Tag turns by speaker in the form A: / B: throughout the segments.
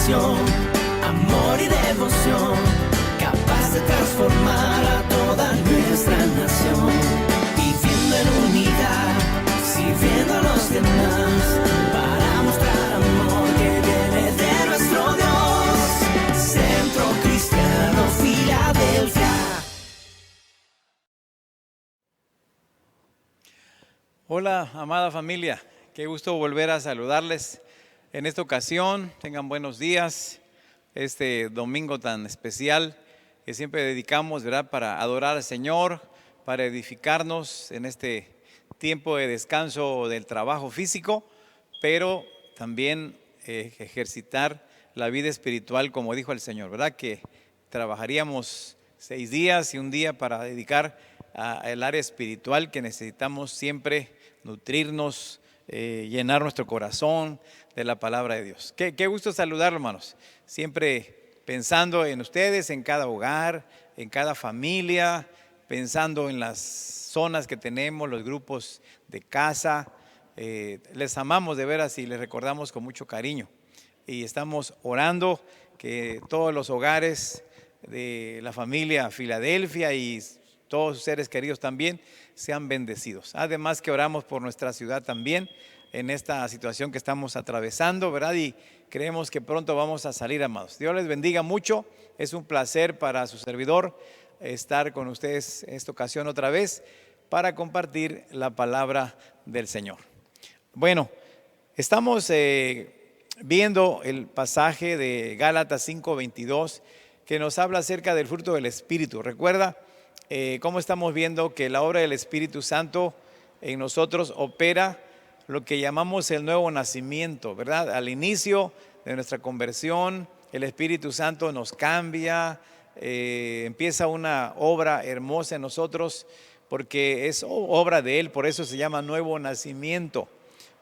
A: pasión, amor y devoción, capaz de transformar a toda nuestra nación. Viviendo en unidad, sirviendo a los demás, para mostrar amor que viene de nuestro Dios. Centro Cristiano Filadelfia.
B: Hola, amada familia, qué gusto volver a saludarles en esta ocasión. Tengan buenos días, este domingo tan especial que siempre dedicamos, ¿verdad?, para adorar al Señor, para edificarnos en este tiempo de descanso del trabajo físico, pero también ejercitar la vida espiritual, como dijo el Señor, ¿verdad?, que trabajaríamos 6 días y un día para dedicar al área espiritual que necesitamos siempre nutrirnos, llenar nuestro corazón de la palabra de Dios. Qué gusto saludarlos, hermanos. Siempre pensando en ustedes, en cada hogar, en cada familia, pensando en las zonas que tenemos, los grupos de casa. Les amamos de veras y les recordamos con mucho cariño. Y estamos orando que todos los hogares de la familia Filadelfia y todos sus seres queridos también sean bendecidos. Además que oramos por nuestra ciudad también en esta situación que estamos atravesando, ¿verdad? Y creemos que pronto vamos a salir, amados. Dios les bendiga mucho. Es un placer para su servidor estar con ustedes en esta ocasión otra vez para compartir la palabra del Señor. Bueno, estamos viendo el pasaje de Gálatas 5:22 que nos habla acerca del fruto del Espíritu. Recuerda cómo estamos viendo que la obra del Espíritu Santo en nosotros opera lo que llamamos el nuevo nacimiento, ¿verdad? Al inicio de nuestra conversión, el Espíritu Santo nos cambia, empieza una obra hermosa en nosotros porque es obra de Él, por eso se llama nuevo nacimiento,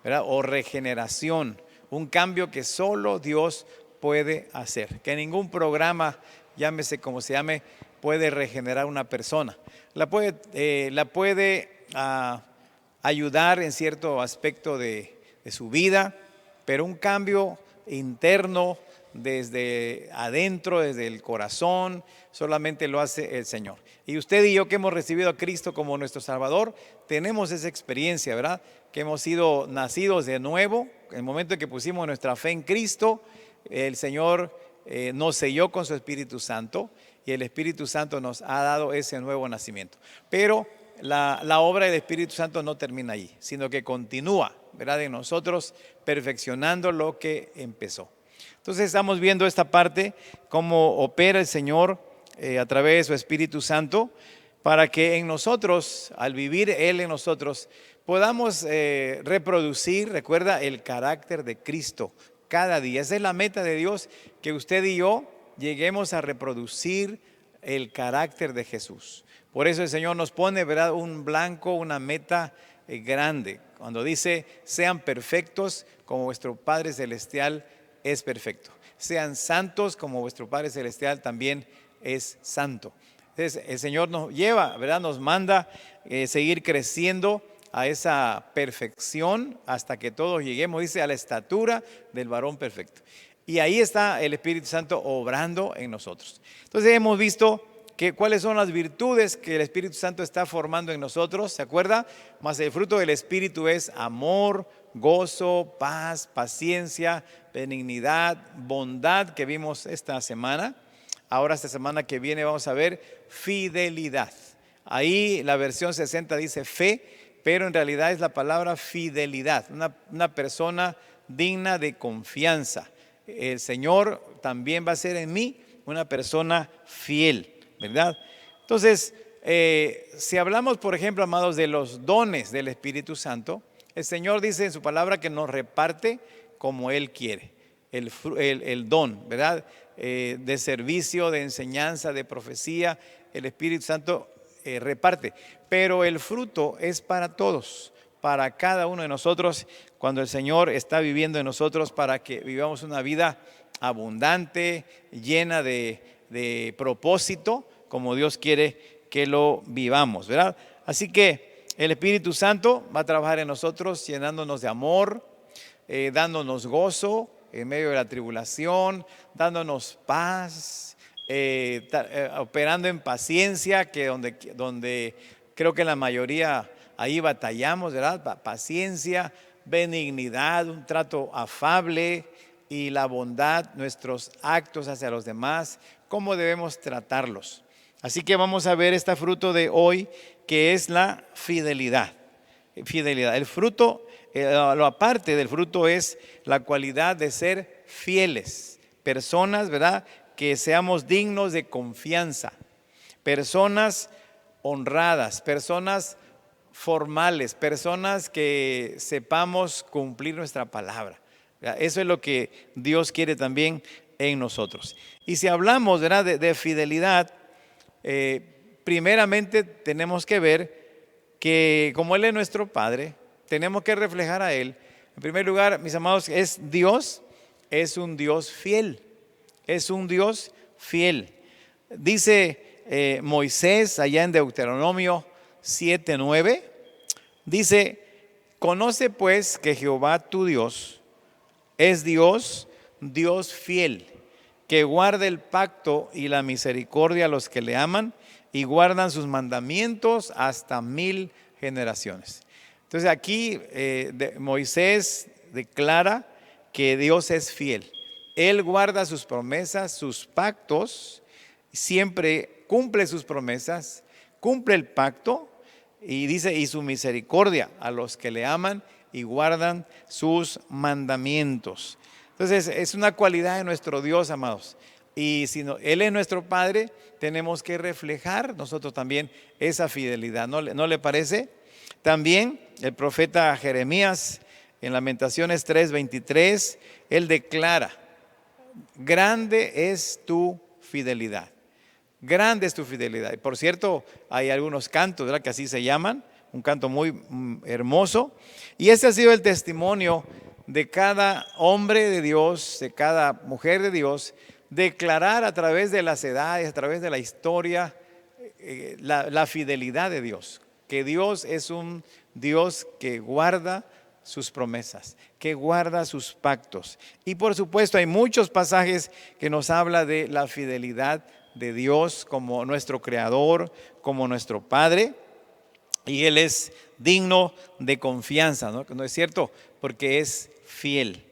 B: ¿verdad? O regeneración, un cambio que solo Dios puede hacer, que ningún programa, llámese como se llame, puede regenerar una persona. La puede ayudar en cierto aspecto de su vida, pero un cambio interno desde adentro, desde el corazón, solamente lo hace el Señor. Y usted y yo que hemos recibido a Cristo como nuestro Salvador, tenemos esa experiencia, ¿verdad? Que hemos sido nacidos de nuevo. En el momento en que pusimos nuestra fe en Cristo, el Señor nos selló con su Espíritu Santo y el Espíritu Santo nos ha dado ese nuevo nacimiento. Pero la obra del Espíritu Santo no termina allí, sino que continúa, ¿verdad?, en nosotros, perfeccionando lo que empezó. Entonces estamos viendo esta parte, cómo opera el Señor a través de su Espíritu Santo, para que en nosotros, al vivir Él en nosotros, podamos reproducir, recuerda, el carácter de Cristo cada día. Esa es la meta de Dios, que usted y yo lleguemos a reproducir el carácter de Jesús. Por eso el Señor nos pone, ¿verdad?, un blanco, una meta grande. Cuando dice, sean perfectos como vuestro Padre Celestial es perfecto. Sean santos como vuestro Padre Celestial también es santo. Entonces el Señor nos lleva, ¿verdad?, nos manda seguir creciendo a esa perfección hasta que todos lleguemos, dice, a la estatura del varón perfecto. Y ahí está el Espíritu Santo obrando en nosotros. Entonces hemos visto cuáles son las virtudes que el Espíritu Santo está formando en nosotros, ¿se acuerda? Mas el fruto del Espíritu es amor, gozo, paz, paciencia, benignidad, bondad, que vimos esta semana. Ahora esta semana que viene vamos a ver fidelidad. Ahí la versión 60 dice fe, pero en realidad es la palabra fidelidad, una persona digna de confianza. El Señor también va a ser en mí una persona fiel, ¿verdad? Entonces, si hablamos, por ejemplo, amados, de los dones del Espíritu Santo, el Señor dice en su palabra que nos reparte como Él quiere, el don, ¿verdad? De servicio, de enseñanza, de profecía, el Espíritu Santo reparte, pero el fruto es para todos, para cada uno de nosotros, cuando el Señor está viviendo en nosotros, para que vivamos una vida abundante, llena de propósito, como Dios quiere que lo vivamos, ¿verdad? Así que el Espíritu Santo va a trabajar en nosotros, llenándonos de amor, dándonos gozo, en medio de la tribulación, dándonos paz, operando en paciencia, que donde creo que la mayoría ahí batallamos, ¿verdad? Paciencia, benignidad, un trato afable y la bondad, nuestros actos hacia los demás, cómo debemos tratarlos. Así que vamos a ver este fruto de hoy, que es la fidelidad. Fidelidad. El fruto, lo aparte del fruto es la cualidad de ser fieles, personas, ¿verdad?, que seamos dignos de confianza, personas honradas, personas formales, personas que sepamos cumplir nuestra palabra. Eso es lo que Dios quiere también en nosotros. Y si hablamos, ¿verdad?, de fidelidad, primeramente tenemos que ver que como Él es nuestro Padre, tenemos que reflejar a Él. En primer lugar, mis amados, Dios es un Dios fiel. Es un Dios fiel. Dice Moisés allá en Deuteronomio 7:9, dice: conoce pues que Jehová tu Dios es Dios, Dios fiel, que guarda el pacto y la misericordia a los que le aman y guardan sus mandamientos hasta 1000 generaciones. Entonces aquí Moisés declara que Dios es fiel. Él guarda sus promesas, sus pactos, siempre cumple sus promesas, cumple el pacto y dice, y su misericordia a los que le aman y guardan sus mandamientos. Entonces es una cualidad de nuestro Dios, amados. Y si Él es nuestro Padre, tenemos que reflejar nosotros también esa fidelidad. ¿No le parece? También el profeta Jeremías en Lamentaciones 3:23, él declara: grande es tu fidelidad. Grande es tu fidelidad. Y por cierto, hay algunos cantos, ¿verdad?, que así se llaman, un canto muy hermoso. Y ese ha sido el testimonio de cada hombre de Dios, de cada mujer de Dios, declarar a través de las edades, a través de la historia, la fidelidad de Dios. Que Dios es un Dios que guarda sus promesas, que guarda sus pactos. Y por supuesto hay muchos pasajes que nos habla de la fidelidad de Dios como nuestro Creador, como nuestro Padre. Y Él es digno de confianza, ¿no? ¿No es cierto? Porque es fiel.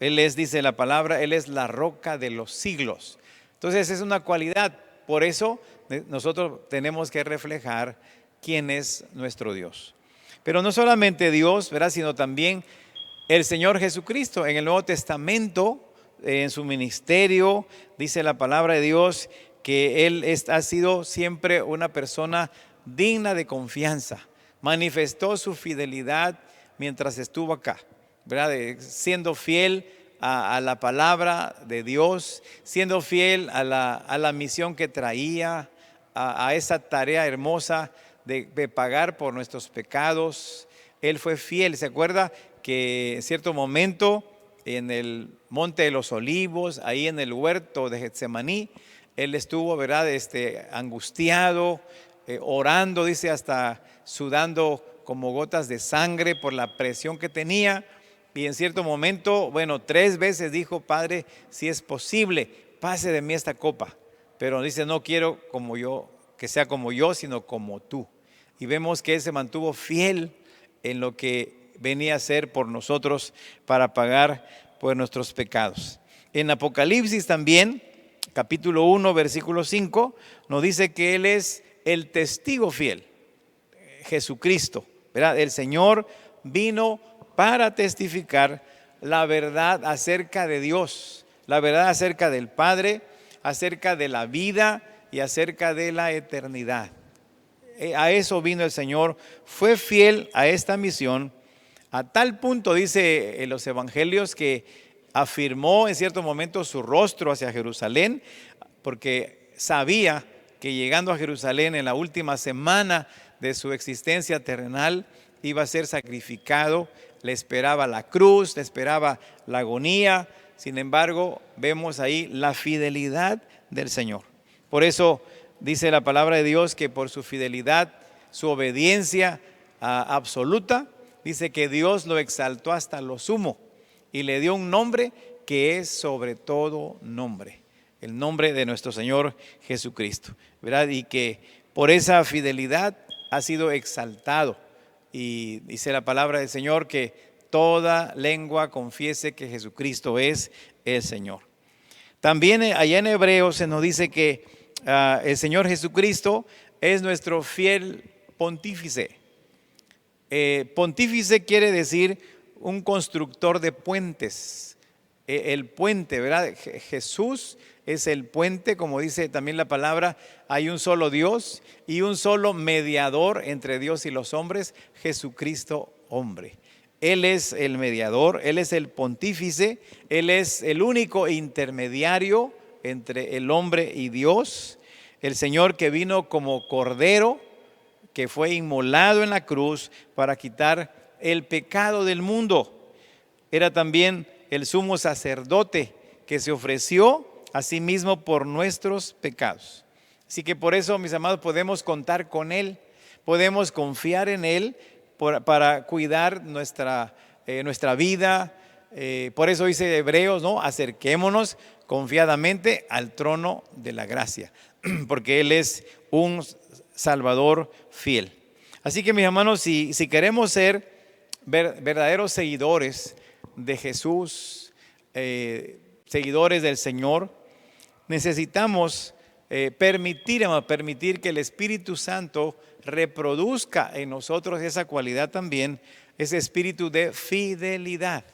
B: Él es, dice la palabra, Él es la roca de los siglos. Entonces es una cualidad. Por eso nosotros tenemos que reflejar quién es nuestro Dios. Pero no solamente Dios, ¿verdad?, sino también el Señor Jesucristo. En el Nuevo Testamento, en su ministerio, dice la palabra de Dios que Él ha sido siempre una persona digna de confianza. Manifestó su fidelidad mientras estuvo acá, ¿verdad?, siendo fiel a la palabra de Dios, siendo fiel a la misión que traía, a esa tarea hermosa de pagar por nuestros pecados. Él fue fiel. ¿Se acuerda que en cierto momento en el Monte de los Olivos, ahí en el huerto de Getsemaní, Él estuvo, ¿verdad?, angustiado, orando, dice, hasta sudando como gotas de sangre por la presión que tenía? Y en cierto momento, 3 veces dijo: Padre, si es posible, pase de mí esta copa. Pero dice: no quiero que sea como yo, sino como tú. Y vemos que Él se mantuvo fiel en lo que venía a ser por nosotros para pagar por nuestros pecados. En Apocalipsis también, capítulo 1, versículo 5, nos dice que Él es el testigo fiel, Jesucristo, ¿verdad? El Señor vino para testificar la verdad acerca de Dios, la verdad acerca del Padre, acerca de la vida y acerca de la eternidad. A eso vino el Señor, fue fiel a esta misión, a tal punto, dice en los evangelios, que afirmó en cierto momento su rostro hacia Jerusalén, porque sabía que llegando a Jerusalén en la última semana de su existencia terrenal iba a ser sacrificado. Le esperaba la cruz, le esperaba la agonía. Sin embargo, vemos ahí la fidelidad del Señor. Por eso dice la palabra de Dios que por su fidelidad, su obediencia absoluta, dice que Dios lo exaltó hasta lo sumo y le dio un nombre que es sobre todo nombre, el nombre de nuestro Señor Jesucristo, ¿verdad? Y que por esa fidelidad ha sido exaltado. Y dice la palabra del Señor que toda lengua confiese que Jesucristo es el Señor. También allá en Hebreos se nos dice que el Señor Jesucristo es nuestro fiel pontífice. Pontífice quiere decir un constructor de puentes. El puente, ¿verdad? Jesús es el puente, como dice también la palabra, hay un solo Dios y un solo mediador entre Dios y los hombres, Jesucristo hombre. Él es el mediador, Él es el pontífice, Él es el único intermediario entre el hombre y Dios, el Señor que vino como cordero, que fue inmolado en la cruz para quitar el pecado del mundo. Era también el sumo sacerdote que se ofreció a sí mismo por nuestros pecados. Así que por eso, mis amados, podemos contar con Él, podemos confiar en Él para cuidar nuestra vida. Por eso dice Hebreos, ¿no? Acerquémonos confiadamente al trono de la gracia, porque Él es un Salvador fiel. Así que, mis hermanos, si queremos ser verdaderos seguidores de Jesús, seguidores del Señor, necesitamos permitir que el Espíritu Santo reproduzca en nosotros esa cualidad también, ese espíritu de fidelidad,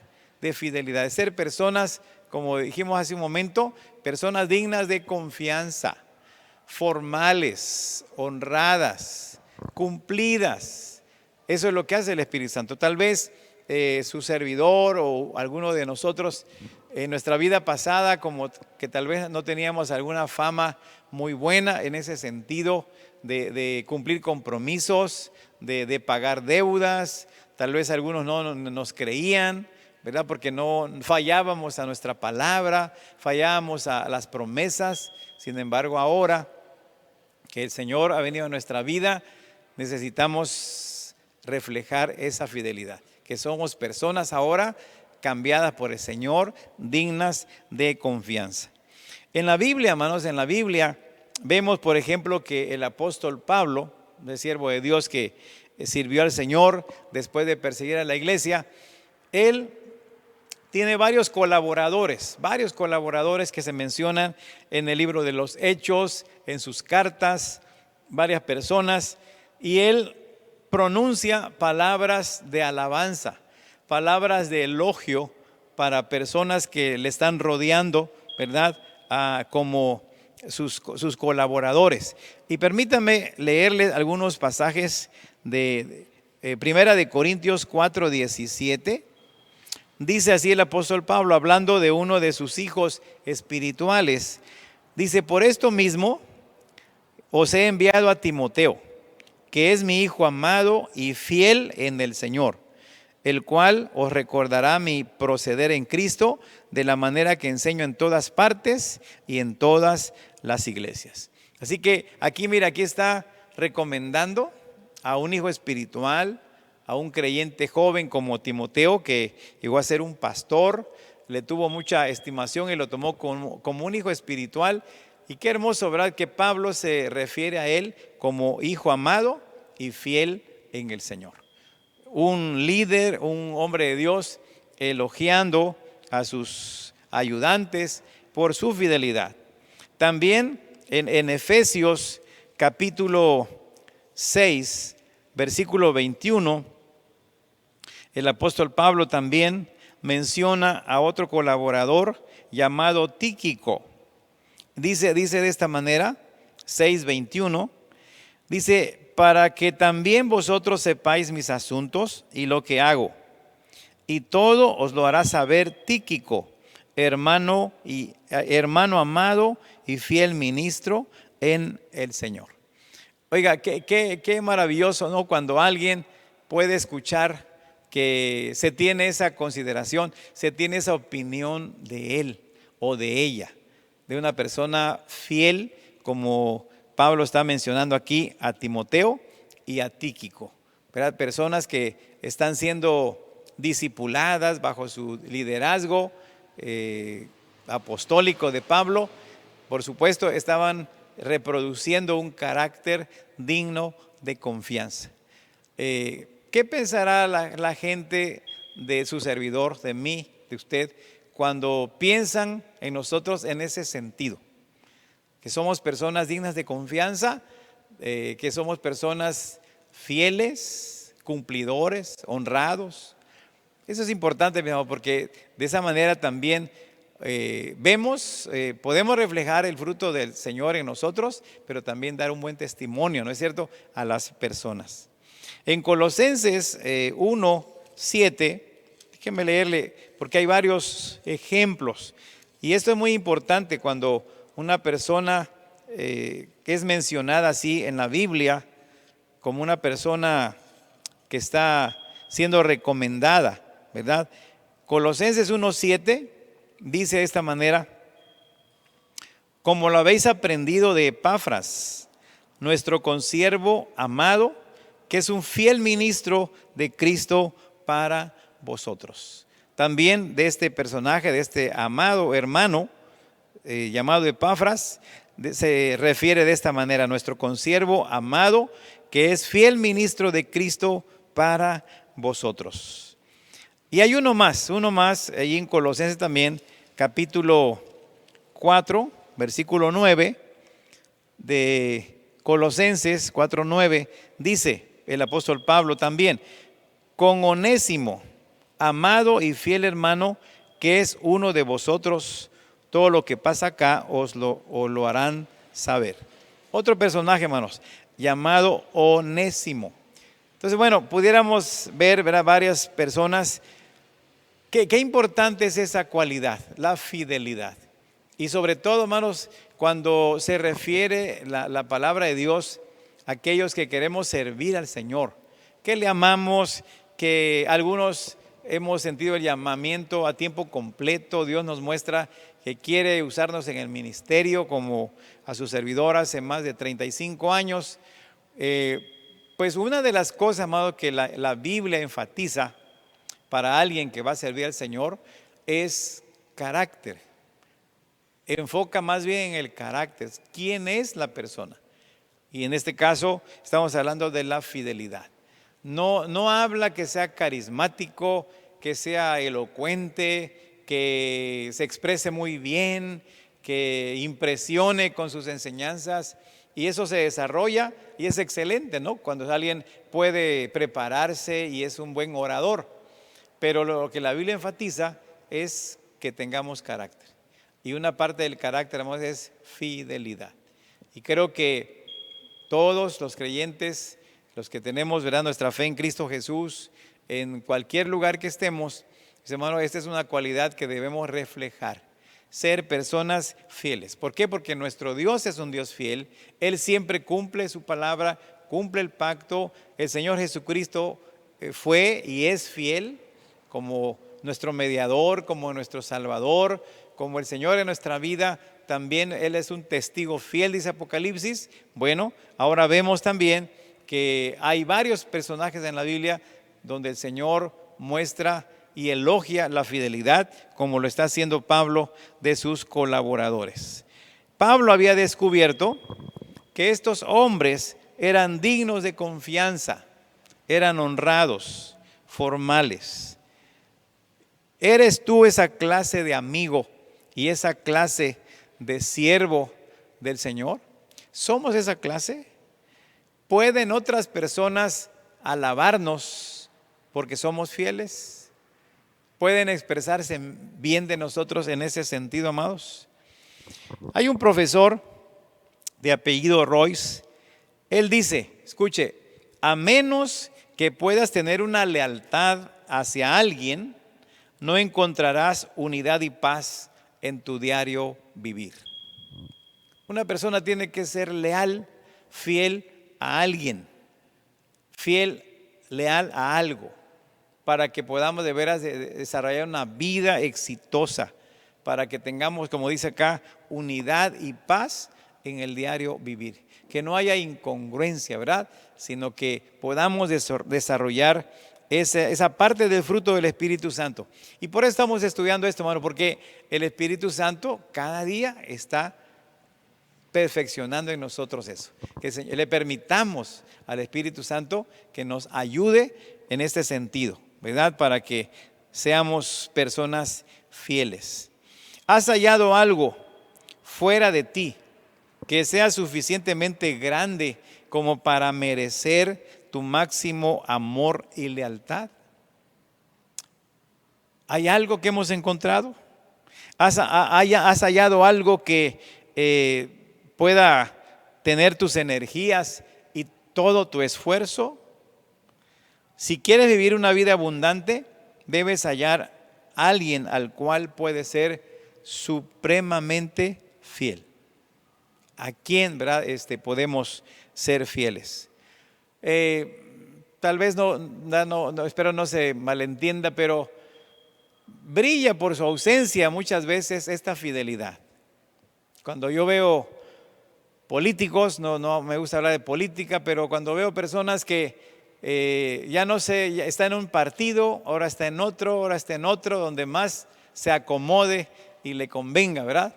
B: de ser personas, como dijimos hace un momento, personas dignas de confianza, formales, honradas, cumplidas. Eso es lo que hace el Espíritu Santo. Tal vez su servidor o alguno de nosotros en nuestra vida pasada, como que tal vez no teníamos alguna fama muy buena en ese sentido de cumplir compromisos, de pagar deudas. Tal vez algunos no nos creían, ¿verdad? Porque no fallábamos a nuestra palabra, fallábamos a las promesas. Sin embargo, ahora que el Señor ha venido a nuestra vida, necesitamos reflejar esa fidelidad, que somos personas ahora cambiadas por el Señor, dignas de confianza. En la Biblia, hermanos, en la Biblia vemos, por ejemplo, que el apóstol Pablo, el siervo de Dios que sirvió al Señor después de perseguir a la iglesia, él tiene varios colaboradores que se mencionan en el libro de los Hechos, en sus cartas, varias personas, y él pronuncia palabras de alabanza, palabras de elogio para personas que le están rodeando, ¿verdad? Como sus colaboradores. Y permítanme leerles algunos pasajes de Primera de Corintios 4:17. Dice así el apóstol Pablo, hablando de uno de sus hijos espirituales. Dice: por esto mismo os he enviado a Timoteo, que es mi hijo amado y fiel en el Señor, el cual os recordará mi proceder en Cristo de la manera que enseño en todas partes y en todas las iglesias. Así que aquí, mira, aquí está recomendando a un hijo espiritual, a un creyente joven como Timoteo, que llegó a ser un pastor, le tuvo mucha estimación y lo tomó como un hijo espiritual. Y qué hermoso, ¿verdad?, que Pablo se refiere a él como hijo amado y fiel en el Señor. Un líder, un hombre de Dios, elogiando a sus ayudantes por su fidelidad. También en Efesios capítulo 6, versículo 21, el apóstol Pablo también menciona a otro colaborador llamado Tíquico. Dice de esta manera, 6:21, dice: para que también vosotros sepáis mis asuntos y lo que hago. Y todo os lo hará saber Tíquico, hermano amado y fiel ministro en el Señor. Oiga, qué maravilloso, ¿no? Cuando alguien puede escuchar que se tiene esa consideración, se tiene esa opinión de él o de ella, de una persona fiel, como Pablo está mencionando aquí a Timoteo y a Tíquico, ¿verdad? Personas que están siendo discipuladas bajo su liderazgo apostólico de Pablo, por supuesto, estaban reproduciendo un carácter digno de confianza. ¿Qué pensará la gente de su servidor, de mí, de usted, cuando piensan en nosotros en ese sentido? Que somos personas dignas de confianza, que somos personas fieles, cumplidores, honrados. Eso es importante, mi amor, porque de esa manera también podemos reflejar el fruto del Señor en nosotros, pero también dar un buen testimonio, ¿no es cierto?, a las personas. En Colosenses 1:7, déjenme leerle, porque hay varios ejemplos. Y esto es muy importante cuando una persona que es mencionada así en la Biblia como una persona que está siendo recomendada, ¿verdad? Colosenses 1:7 dice de esta manera: como lo habéis aprendido de Epafras, nuestro consiervo amado, que es un fiel ministro de Cristo para vosotros. También de este personaje, de este amado hermano llamado Epafras, se refiere de esta manera: nuestro consiervo amado, que es fiel ministro de Cristo para vosotros. Y hay uno más allí en Colosenses también, capítulo 4, versículo 9, de Colosenses 4:9, dice el apóstol Pablo también: con Onésimo, amado y fiel hermano, que es uno de vosotros, todo lo que pasa acá os lo harán saber. Otro personaje, hermanos, llamado Onésimo. Entonces, bueno, pudiéramos ver, ¿verdad?, varias personas. Qué importante es esa cualidad, la fidelidad. Y sobre todo, hermanos, cuando se refiere la palabra de Dios a aquellos que queremos servir al Señor, que le amamos, que algunos hemos sentido el llamamiento a tiempo completo. Dios nos muestra que quiere usarnos en el ministerio, como a su servidor hace más de 35 años. Pues una de las cosas, amado, que la Biblia enfatiza para alguien que va a servir al Señor es carácter. Enfoca más bien en el carácter. ¿Quién es la persona? Y en este caso estamos hablando de la fidelidad. No habla que sea carismático, que sea elocuente, que se exprese muy bien, que impresione con sus enseñanzas. Y eso se desarrolla y es excelente, ¿no?, cuando alguien puede prepararse y es un buen orador. Pero lo que la Biblia enfatiza es que tengamos carácter. Y una parte del carácter, hermanos, es fidelidad. Y creo que todos los creyentes, los que tenemos, ¿verdad?, nuestra fe en Cristo Jesús, en cualquier lugar que estemos, hermano, esta es una cualidad que debemos reflejar. Ser personas fieles. ¿Por qué? Porque nuestro Dios es un Dios fiel. Él siempre cumple su palabra, cumple el pacto. El Señor Jesucristo fue y es fiel como nuestro mediador, como nuestro salvador, como el Señor en nuestra vida. También Él es un testigo fiel, dice Apocalipsis. Bueno, ahora vemos también que hay varios personajes en la Biblia donde el Señor muestra y elogia la fidelidad, como lo está haciendo Pablo de sus colaboradores. Pablo había descubierto que estos hombres eran dignos de confianza, eran honrados, formales. ¿Eres tú esa clase de amigo y esa clase de siervo del Señor? ¿Somos esa clase? ¿Pueden otras personas alabarnos porque somos fieles? ¿Pueden expresarse bien de nosotros en ese sentido, amados? Hay un profesor de apellido Royce. Él dice, escuche, a menos que puedas tener una lealtad hacia alguien, no encontrarás unidad y paz en tu diario vivir. Una persona tiene que ser leal, fiel a alguien, fiel, leal a algo, para que podamos de veras desarrollar una vida exitosa, para que tengamos, como dice acá, unidad y paz en el diario vivir. Que no haya incongruencia, ¿verdad?, sino que podamos desarrollar esa parte del fruto del Espíritu Santo. Y por eso estamos estudiando esto, hermano, porque el Espíritu Santo cada día está perfeccionando en nosotros eso. Que le permitamos al Espíritu Santo que nos ayude en este sentido, ¿verdad? Para que seamos personas fieles. ¿Has hallado algo fuera de ti que sea suficientemente grande como para merecer tu máximo amor y lealtad? ¿Hay algo que hemos encontrado? ¿Has hallado algo que pueda tener tus energías y todo tu esfuerzo? Si quieres vivir una vida abundante, debes hallar a alguien al cual puedes ser supremamente fiel. ¿A quién, verdad, podemos ser fieles? Tal vez espero no se malentienda, pero brilla por su ausencia muchas veces esta fidelidad. Cuando yo veo políticos, no me gusta hablar de política, pero cuando veo personas que ya no sé, ya está en un partido, ahora está en otro, donde más se acomode y le convenga, ¿verdad?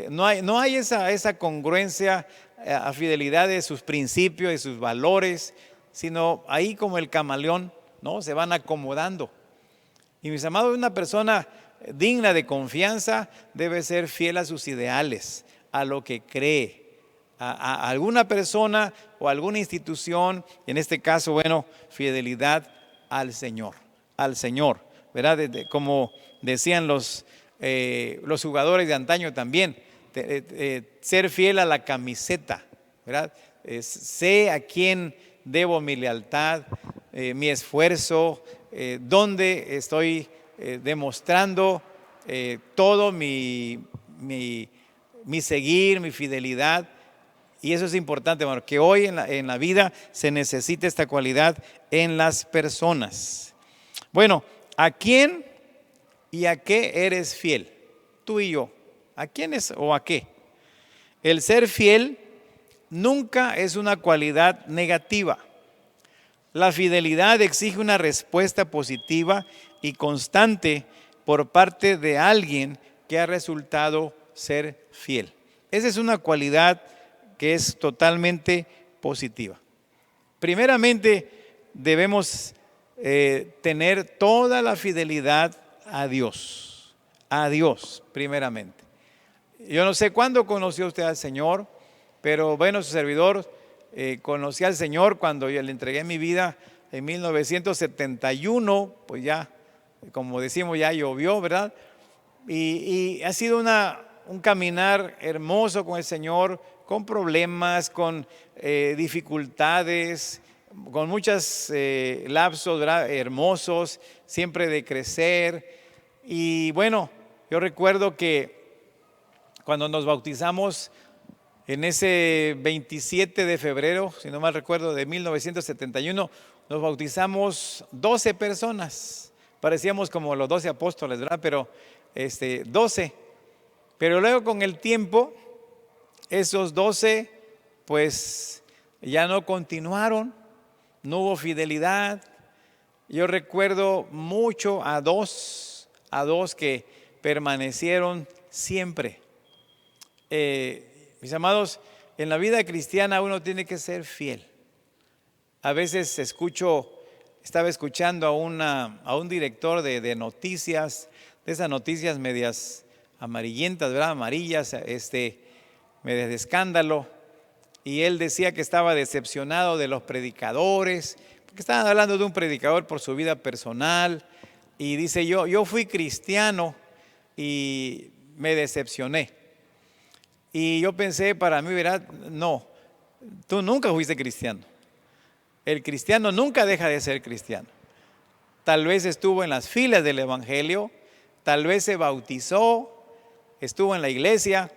B: No hay esa congruencia a fidelidad de sus principios, de sus valores, sino ahí como el camaleón, ¿no? Se van acomodando. Y mis amados, una persona digna de confianza debe ser fiel a sus ideales, a lo que cree, a alguna persona o alguna institución, en este caso, bueno, fidelidad al Señor, ¿verdad? Como decían los jugadores de antaño también, ser fiel a la camiseta, ¿verdad? Sé a quién debo mi lealtad, mi esfuerzo, dónde estoy demostrando todo mi seguir, mi fidelidad. Y eso es importante, hermano, que hoy en la vida se necesita esta cualidad en las personas. Bueno, ¿a quién y a qué eres fiel? Tú y yo. ¿A quiénes o a qué? El ser fiel nunca es una cualidad negativa. La fidelidad exige una respuesta positiva y constante por parte de alguien que ha resultado ser fiel. Esa es una cualidad que es totalmente positiva. Primeramente, debemos tener toda la fidelidad a Dios primeramente. Yo no sé cuándo conoció usted al Señor, pero bueno, su servidor conocí al Señor cuando yo le entregué mi vida en 1971, pues ya, como decimos, ya llovió, ¿verdad? Y ha sido un caminar hermoso con el Señor, con problemas, con dificultades, con muchos lapsos, ¿verdad?, hermosos, siempre de crecer. Y bueno, yo recuerdo que cuando nos bautizamos en ese 27 de febrero, si no mal recuerdo, de 1971, nos bautizamos 12 personas. Parecíamos como los 12 apóstoles, ¿verdad? Pero 12. Pero luego con el tiempo, esos 12 pues ya no continuaron, no hubo fidelidad. Yo recuerdo mucho a dos que permanecieron siempre. Mis amados, en la vida cristiana uno tiene que ser fiel. A veces estaba escuchando a un director de noticias, de esas noticias medias amarillentas, ¿verdad? Amarillas, medias de escándalo. Y él decía que estaba decepcionado de los predicadores, porque estaban hablando de un predicador por su vida personal. Y dice, yo fui cristiano y me decepcioné. Y yo pensé para mí, ¿verdad? No, tú nunca fuiste cristiano. El cristiano nunca deja de ser cristiano. Tal vez estuvo en las filas del evangelio, tal vez se bautizó, estuvo en la iglesia,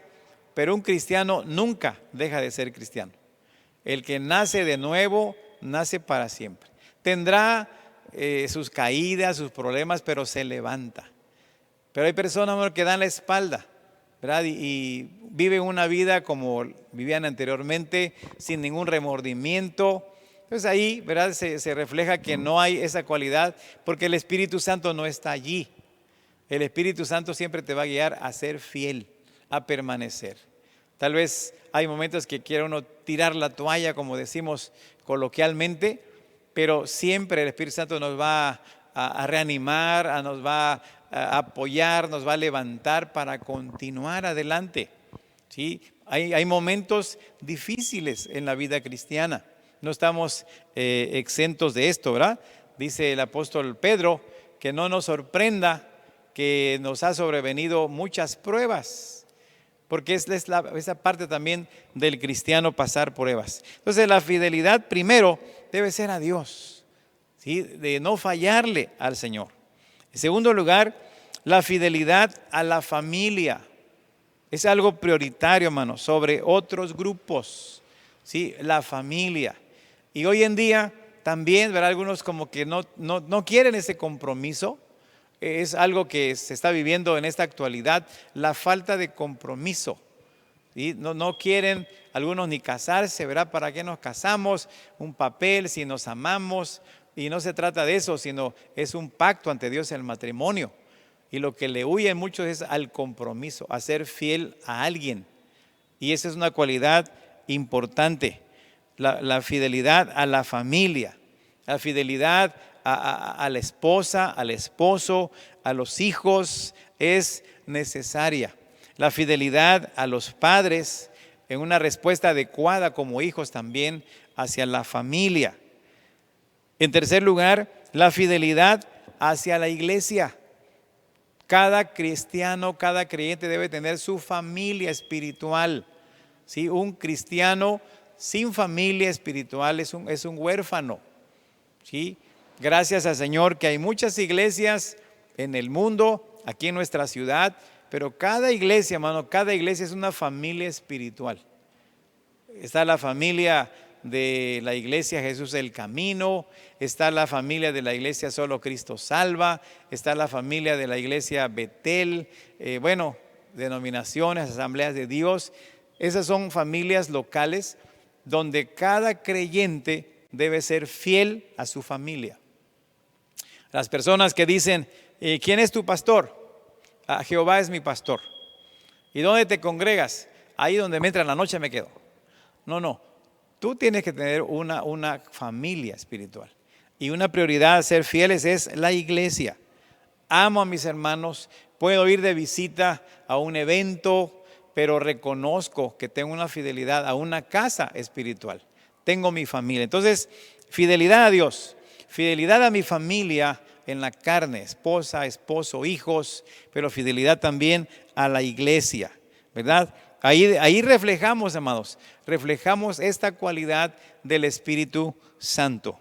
B: pero un cristiano nunca deja de ser cristiano. El que nace de nuevo, nace para siempre. Tendrá sus caídas, sus problemas, pero se levanta. Pero hay personas, amor, que dan la espalda, ¿verdad? Y viven una vida como vivían anteriormente, sin ningún remordimiento, Entonces ahí, ¿verdad? Se refleja que no hay esa cualidad porque el Espíritu Santo no está allí. El Espíritu Santo siempre te va a guiar a ser fiel, a permanecer. Tal vez hay momentos que quiere uno tirar la toalla, como decimos coloquialmente, pero siempre el Espíritu Santo nos va a reanimar, nos va a apoyar, nos va a levantar para continuar adelante. ¿Sí? Hay momentos difíciles en la vida cristiana. No estamos exentos de esto, ¿verdad? Dice el apóstol Pedro que no nos sorprenda que nos ha sobrevenido muchas pruebas, porque es esa parte también del cristiano, pasar pruebas. Entonces la fidelidad primero debe ser a Dios, ¿sí? De no fallarle al Señor. En segundo lugar, la fidelidad a la familia. Es algo prioritario, hermano, sobre otros grupos, ¿sí? La familia. Y hoy en día también, ¿verdad? Algunos como que no quieren ese compromiso. Es algo que se está viviendo en esta actualidad, la falta de compromiso. ¿Sí? No quieren algunos ni casarse, ¿verdad? ¿Para qué nos casamos? Un papel, si nos amamos. Y no se trata de eso, sino es un pacto ante Dios el matrimonio. Y lo que le huyen muchos es al compromiso, a ser fiel a alguien. Y esa es una cualidad importante. La fidelidad a la familia, la fidelidad a la esposa, al esposo, a los hijos es necesaria. La fidelidad a los padres en una respuesta adecuada como hijos también hacia la familia. En tercer lugar, la fidelidad hacia la iglesia. Cada cristiano, cada creyente debe tener su familia espiritual. ¿Sí? Un cristiano sin familia espiritual es un huérfano. ¿Sí? Gracias al Señor que hay muchas iglesias en el mundo, aquí en nuestra ciudad, pero cada iglesia, hermano, cada iglesia es una familia espiritual. Está la familia de la iglesia Jesús el Camino, está la familia de la iglesia Solo Cristo Salva, está la familia de la iglesia Betel, denominaciones, asambleas de Dios. Esas son familias locales donde cada creyente debe ser fiel a su familia. Las personas que dicen, ¿quién es tu pastor? Jehová es mi pastor. ¿Y dónde te congregas? Ahí donde me entra en la noche me quedo. No. Tú tienes que tener una familia espiritual. Y una prioridad a ser fieles es la iglesia. Amo a mis hermanos, puedo ir de visita a un evento, pero reconozco que tengo una fidelidad a una casa espiritual. Tengo mi familia. Entonces, fidelidad a Dios, fidelidad a mi familia en la carne, esposa, esposo, hijos, pero fidelidad también a la iglesia, ¿verdad? Ahí reflejamos, amados, reflejamos esta cualidad del Espíritu Santo.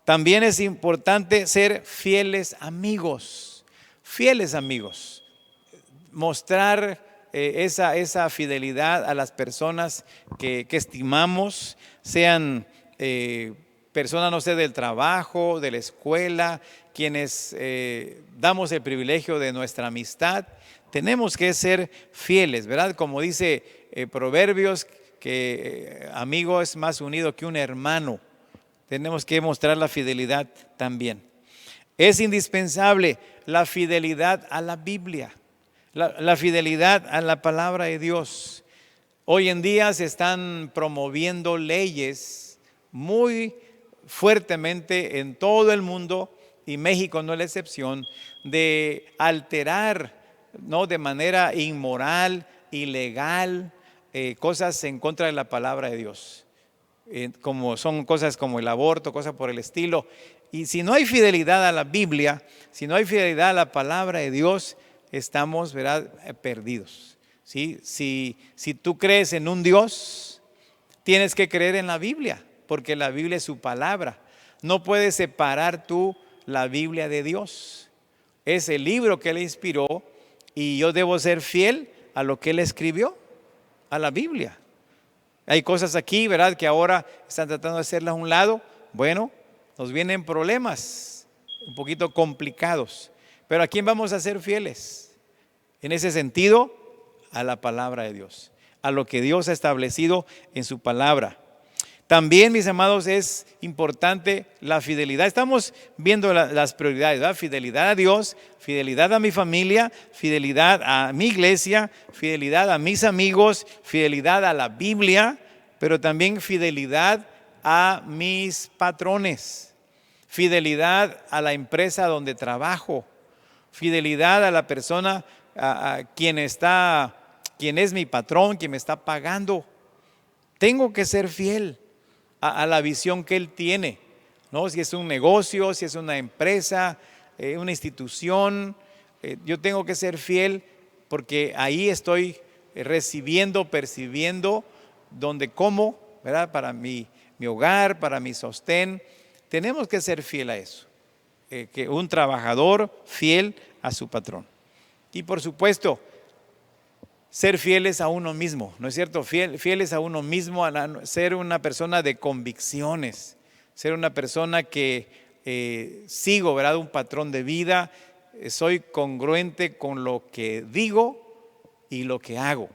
B: También es importante ser fieles amigos, mostrar esa fidelidad a las personas que estimamos, sean personas, no sé, del trabajo, de la escuela, quienes damos el privilegio de nuestra amistad. Tenemos que ser fieles, ¿verdad? Como dice Proverbios, que amigo es más unido que un hermano. Tenemos que mostrar la fidelidad también. Es indispensable la fidelidad a la Biblia, la fidelidad a la palabra de Dios. Hoy en día se están promoviendo leyes muy fuertemente en todo el mundo, y México no es la excepción, de alterar, ¿no?, de manera inmoral, ilegal, cosas en contra de la palabra de Dios. Como son cosas como el aborto, cosas por el estilo. Y si no hay fidelidad a la Biblia, si no hay fidelidad a la palabra de Dios, estamos, ¿verdad?, perdidos. ¿Sí? Si tú crees en un Dios, tienes que creer en la Biblia, porque la Biblia es su palabra. No puedes separar tú la Biblia de Dios. Es el libro que Él inspiró y yo debo ser fiel a lo que Él escribió, a la Biblia. Hay cosas aquí, ¿verdad?, que ahora están tratando de hacerlas a un lado. Bueno, nos vienen problemas un poquito complicados. Pero ¿a quién vamos a ser fieles? En ese sentido, a la palabra de Dios, a lo que Dios ha establecido en su palabra. También, mis amados, es importante la fidelidad. Estamos viendo las prioridades, ¿verdad? Fidelidad a Dios, fidelidad a mi familia, fidelidad a mi iglesia, fidelidad a mis amigos, fidelidad a la Biblia, pero también fidelidad a mis patrones, fidelidad a la empresa donde trabajo, fidelidad a la persona a quien es mi patrón, quien me está pagando. Tengo que ser fiel a la visión que él tiene, ¿no? Si es un negocio, si es una empresa, una institución, yo tengo que ser fiel porque ahí estoy recibiendo, percibiendo, donde como, ¿verdad? Para mi hogar, para mi sostén. Tenemos que ser fiel a eso, que un trabajador fiel a su patrón. Y por supuesto, ser fieles a uno mismo, ¿no es cierto? Fieles a uno mismo, ser una persona de convicciones, ser una persona que sigo, ¿verdad? Un patrón de vida, soy congruente con lo que digo y lo que hago,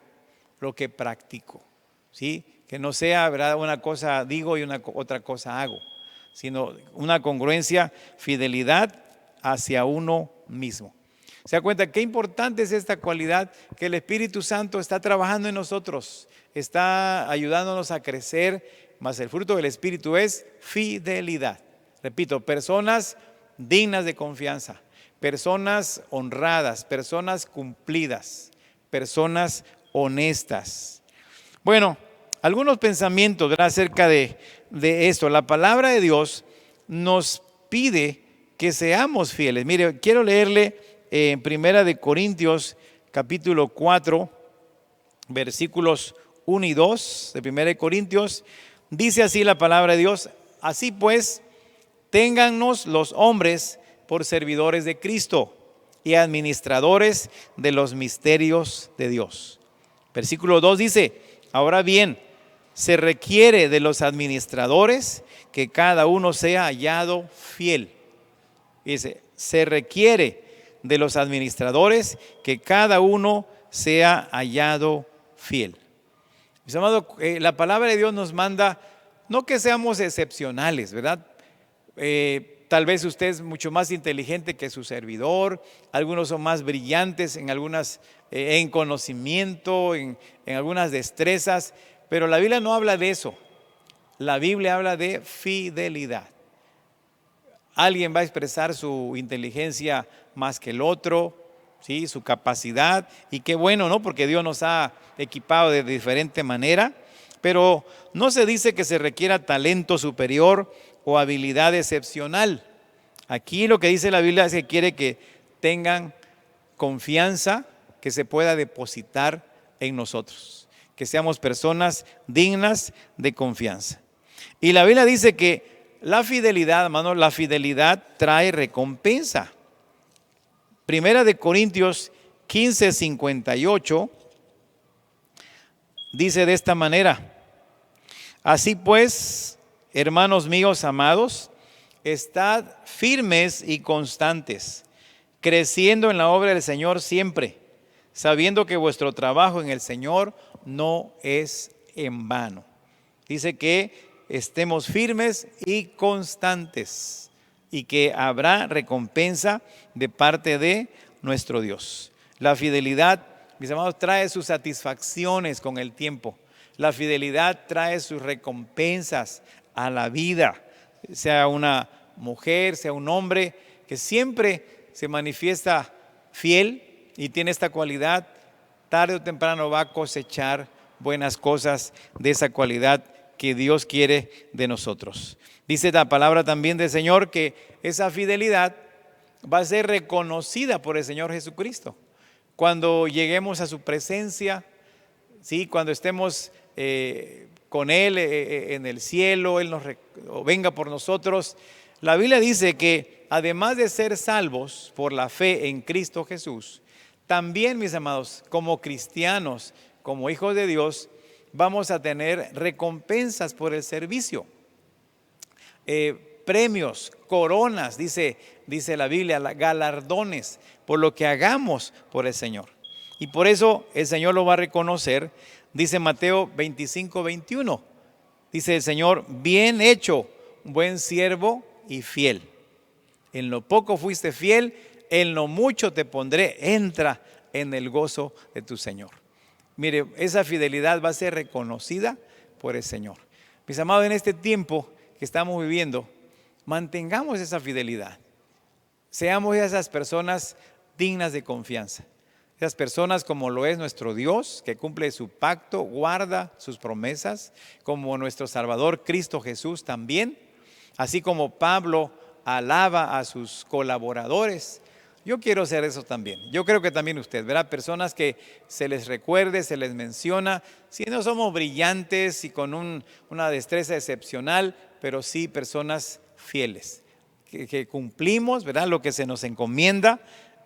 B: lo que practico, ¿sí? Que no sea, ¿verdad? Una cosa digo y otra cosa hago, sino una congruencia, fidelidad hacia uno mismo. ¿Se da cuenta qué importante es esta cualidad? Que el Espíritu Santo está trabajando en nosotros, está ayudándonos a crecer, mas el fruto del Espíritu es fidelidad. Repito, personas dignas de confianza, personas honradas, personas cumplidas, personas honestas. Bueno, algunos pensamientos acerca de esto. La palabra de Dios nos pide que seamos fieles. Mire, quiero leerle en Primera de Corintios, capítulo 4, versículos 1 y 2 de Primera de Corintios. Dice así la palabra de Dios: así pues, téngannos los hombres por servidores de Cristo y administradores de los misterios de Dios. Versículo 2 dice: ahora bien, se requiere de los administradores que cada uno sea hallado fiel. Dice, se requiere de los administradores que cada uno sea hallado fiel. Mis amados, la palabra de Dios nos manda no que seamos excepcionales, ¿verdad? Tal vez usted es mucho más inteligente que su servidor, algunos son más brillantes en conocimiento, en algunas destrezas, pero la Biblia no habla de eso. La Biblia habla de fidelidad. Alguien va a expresar su inteligencia más que el otro, ¿sí? Su capacidad, y qué bueno, ¿no? Porque Dios nos ha equipado de diferente manera, pero no se dice que se requiera talento superior o habilidad excepcional. Aquí lo que dice la Biblia es que quiere que tengan confianza que se pueda depositar en nosotros, que seamos personas dignas de confianza. Y la Biblia dice que la fidelidad, hermano, la fidelidad trae recompensa. Primera de Corintios 15:58 dice de esta manera: así pues, hermanos míos amados, estad firmes y constantes, creciendo en la obra del Señor siempre, sabiendo que vuestro trabajo en el Señor no es en vano. Dice que estemos firmes y constantes y que habrá recompensa de parte de nuestro Dios. La fidelidad, mis amados, trae sus satisfacciones con el tiempo. La fidelidad trae sus recompensas a la vida, sea una mujer, sea un hombre, que siempre se manifiesta fiel y tiene esta cualidad, tarde o temprano va a cosechar buenas cosas de esa cualidad que Dios quiere de nosotros. Dice la palabra también del Señor que esa fidelidad va a ser reconocida por el Señor Jesucristo. Cuando lleguemos a su presencia, ¿sí? Cuando estemos con Él en el cielo, Él venga por nosotros. La Biblia dice que además de ser salvos por la fe en Cristo Jesús, también, mis amados, como cristianos, como hijos de Dios, vamos a tener recompensas por el servicio, premios, coronas, dice la Biblia, galardones por lo que hagamos por el Señor. Y por eso el Señor lo va a reconocer. Dice Mateo 25:21, Dice el Señor, bien hecho, buen siervo y fiel. En lo poco fuiste fiel, en lo mucho te pondré. Entra en el gozo de tu Señor. Mire, esa fidelidad va a ser reconocida por el Señor. Mis amados, en este tiempo que estamos viviendo, mantengamos esa fidelidad. Seamos esas personas dignas de confianza. Esas personas como lo es nuestro Dios, que cumple su pacto, guarda sus promesas, como nuestro Salvador Cristo Jesús también, así como Pablo alaba a sus colaboradores. Yo quiero ser eso también. Yo creo que también usted verá personas que se les recuerde, se les menciona, si no somos brillantes y con una destreza excepcional, pero sí personas fieles, que cumplimos, ¿verdad?, lo que se nos encomienda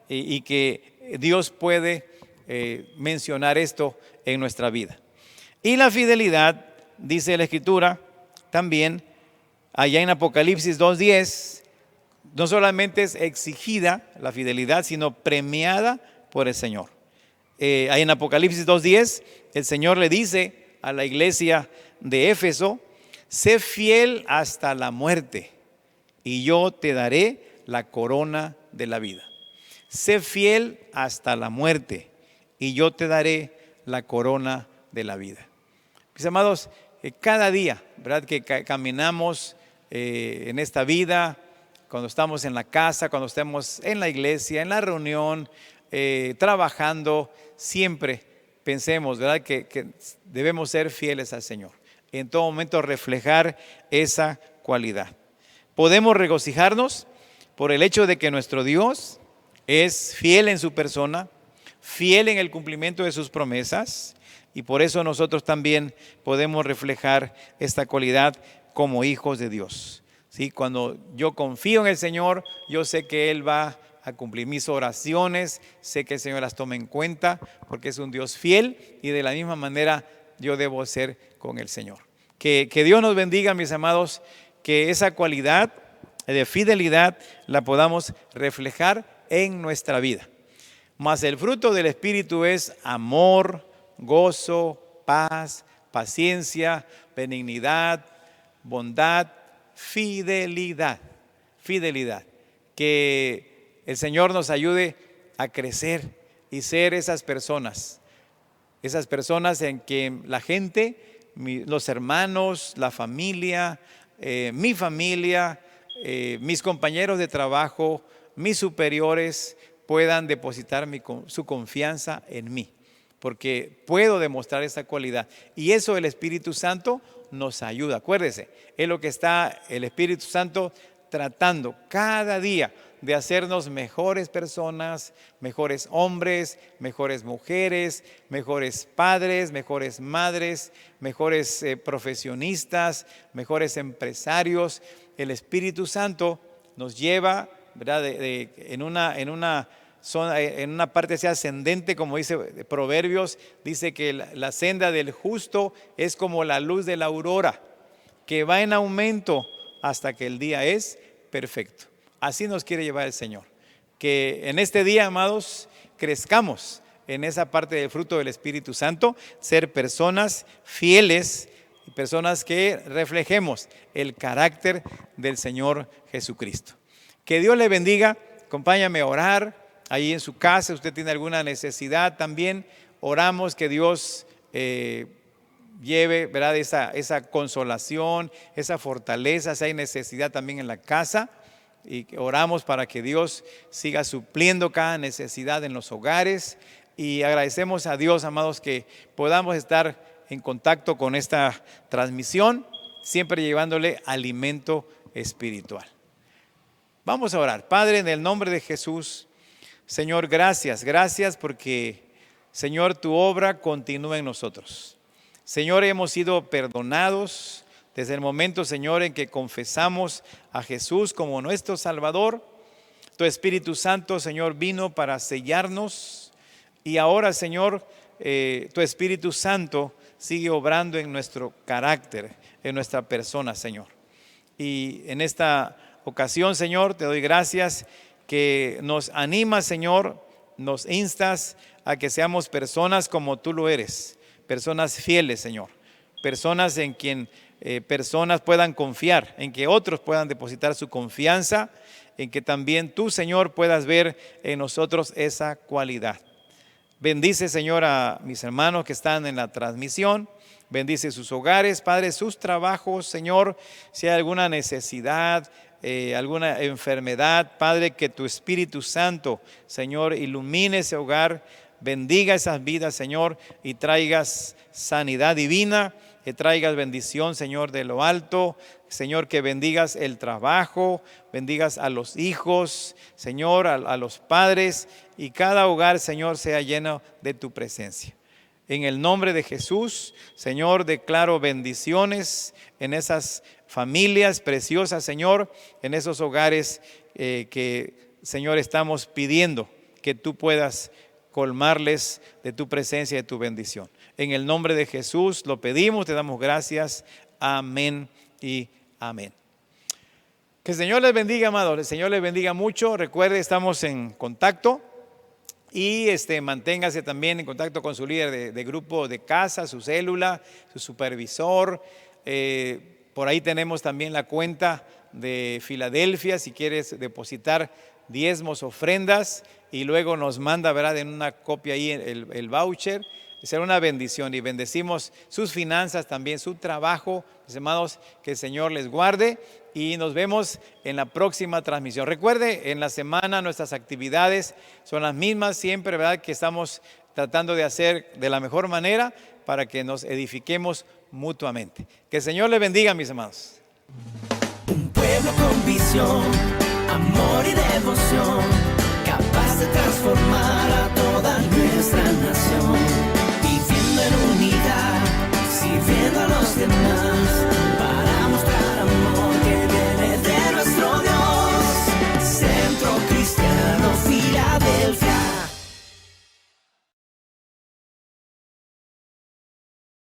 B: y que Dios puede mencionar esto en nuestra vida. Y la fidelidad, dice la Escritura, también allá en Apocalipsis 2:10, no solamente es exigida la fidelidad, sino premiada por el Señor. Ahí en Apocalipsis 2:10, el Señor le dice a la iglesia de Éfeso, sé fiel hasta la muerte y yo te daré la corona de la vida. Sé fiel hasta la muerte y yo te daré la corona de la vida. Mis amados, cada día, ¿verdad?, que caminamos en esta vida, cuando estamos en la casa, cuando estemos en la iglesia, en la reunión, trabajando, siempre pensemos, ¿verdad?, que debemos ser fieles al Señor. En todo momento reflejar esa cualidad. Podemos regocijarnos por el hecho de que nuestro Dios es fiel en su persona, fiel en el cumplimiento de sus promesas, y por eso nosotros también podemos reflejar esta cualidad como hijos de Dios. ¿Sí? Cuando yo confío en el Señor, yo sé que Él va a cumplir mis oraciones, sé que el Señor las toma en cuenta porque es un Dios fiel, y de la misma manera yo debo ser con el Señor. Que Dios nos bendiga, mis amados, que esa cualidad de fidelidad la podamos reflejar en nuestra vida. Mas el fruto del Espíritu es amor, gozo, paz, paciencia, benignidad, bondad, fidelidad. Fidelidad. Que el Señor nos ayude a crecer y ser esas personas en que la gente, los hermanos, la familia, mi familia, mis compañeros de trabajo, mis superiores puedan depositar su confianza en mí, porque puedo demostrar esa cualidad, y eso el Espíritu Santo nos ayuda. Acuérdese, es lo que está el Espíritu Santo tratando cada día de hacernos mejores personas, mejores hombres, mejores mujeres, mejores padres, mejores madres, mejores profesionistas, mejores empresarios. El Espíritu Santo nos lleva, ¿verdad?, en una parte así ascendente, como dice Proverbios, dice que la senda del justo es como la luz de la aurora, que va en aumento hasta que el día es perfecto. Así nos quiere llevar el Señor. Que en este día, amados, crezcamos en esa parte del fruto del Espíritu Santo, ser personas fieles, personas que reflejemos el carácter del Señor Jesucristo. Que Dios le bendiga. Acompáñame a orar. Ahí en su casa, usted tiene alguna necesidad también, oramos que Dios lleve, ¿verdad?, esa consolación, esa fortaleza. Si hay necesidad también en la casa, y oramos para que Dios siga supliendo cada necesidad en los hogares, y agradecemos a Dios, amados, que podamos estar en contacto con esta transmisión, siempre llevándole alimento espiritual. Vamos a orar. Padre, en el nombre de Jesús, Señor, gracias porque, Señor, tu obra continúa en nosotros. Señor, hemos sido perdonados desde el momento, Señor, en que confesamos a Jesús como nuestro Salvador. Tu Espíritu Santo, Señor, vino para sellarnos, y ahora, Señor, tu Espíritu Santo sigue obrando en nuestro carácter, en nuestra persona, Señor. Y en esta ocasión, Señor, te doy gracias que nos animas, Señor, nos instas a que seamos personas como tú lo eres, personas fieles, Señor, personas en quien personas puedan confiar, en que otros puedan depositar su confianza, en que también tú, Señor, puedas ver en nosotros esa cualidad. Bendice, Señor, a mis hermanos que están en la transmisión. Bendice sus hogares, Padre, sus trabajos, Señor. Si hay alguna necesidad, alguna enfermedad, Padre, que tu Espíritu Santo, Señor, ilumine ese hogar. Bendiga esas vidas, Señor, y traigas sanidad divina, que traigas bendición, Señor, de lo alto. Señor, que bendigas el trabajo, bendigas a los hijos, Señor, a los padres, y cada hogar, Señor, sea lleno de tu presencia. En el nombre de Jesús, Señor, declaro bendiciones en esas familias preciosas, Señor, en esos hogares que, Señor, estamos pidiendo que tú puedas colmarles de tu presencia y de tu bendición. En el nombre de Jesús lo pedimos, te damos gracias. Amén y amén. Que el Señor les bendiga, amados. El Señor les bendiga mucho. Recuerde, estamos en contacto. Y manténgase también en contacto con su líder de grupo de casa, su célula, su supervisor. Por ahí tenemos también la cuenta de Filadelfia, si quieres depositar diezmos, ofrendas, y luego nos manda, ¿verdad?, en una copia ahí el voucher. Será una bendición, y bendecimos sus finanzas también, su trabajo. Mis hermanos, que el Señor les guarde, y nos vemos en la próxima transmisión. Recuerde, en la semana nuestras actividades son las mismas siempre, ¿verdad?, que estamos tratando de hacer de la mejor manera para que nos edifiquemos mutuamente. Que el Señor les bendiga, mis hermanos.
A: Un pueblo con visión, amor y devoción, capaz de transformar a